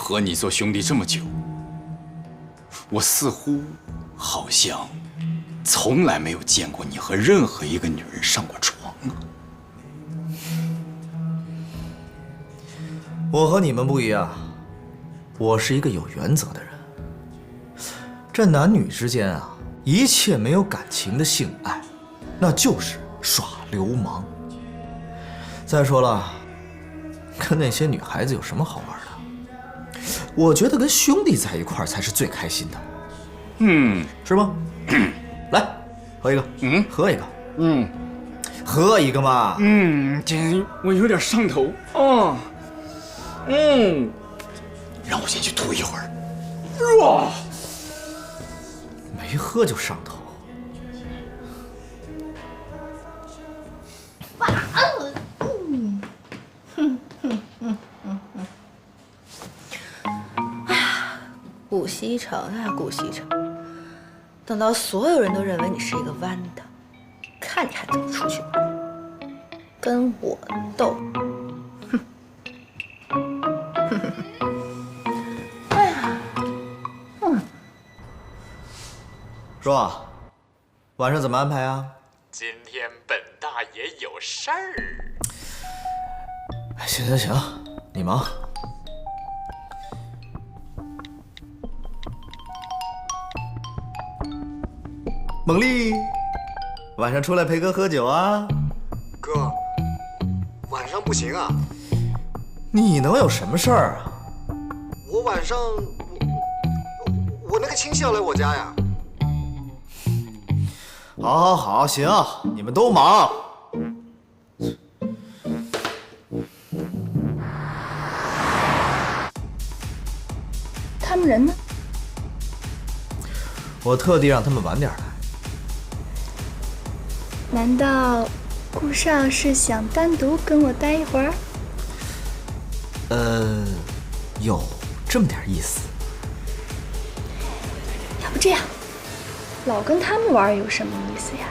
和你做兄弟这么久，我似乎好像从来没有见过你和任何一个女人上过床啊。我和你们不一样，我是一个有原则的人。这男女之间啊，一切没有感情的性爱，那就是耍流氓。再说了，跟那些女孩子有什么好玩的？我觉得跟兄弟在一块儿才是最开心的。是吗？来，喝一个。喝一个。喝一个嘛。姐，我有点上头啊。让我先去吐一会儿。哇，没喝就上头。顾西城啊，顾西城，等到所有人都认为你是一个弯的，看你还怎么出去玩，跟我斗！哎呀，说，晚上怎么安排啊？今天本大爷有事儿。行，你忙。猛力，晚上出来陪哥喝酒啊？哥，晚上不行啊。你能有什么事儿啊？我晚上我那个亲戚要来我家呀。好，行，你们都忙。他们人呢？我特地让他们晚点来。难道顾少是想单独跟我待一会儿？有这么点意思。要不这样，老跟他们玩有什么意思呀？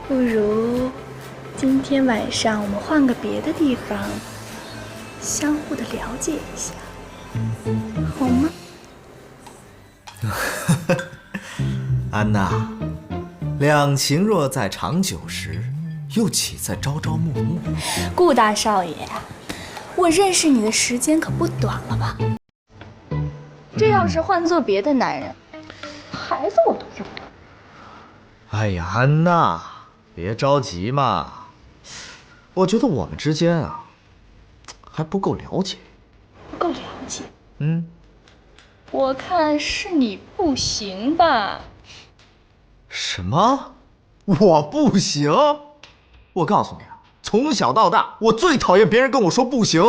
不如今天晚上我们换个别的地方，相互的了解一下，好吗？安娜，两情若在长久时，又岂在朝朝暮暮？顾大少爷，我认识你的时间可不短了吧？这要是换做别的男人，孩子我都有了。哎呀，安娜，别着急嘛。我觉得我们之间啊，还不够了解。不够了解。我看是你不行吧？什么？我不行？我告诉你啊，从小到大，我最讨厌别人跟我说不行。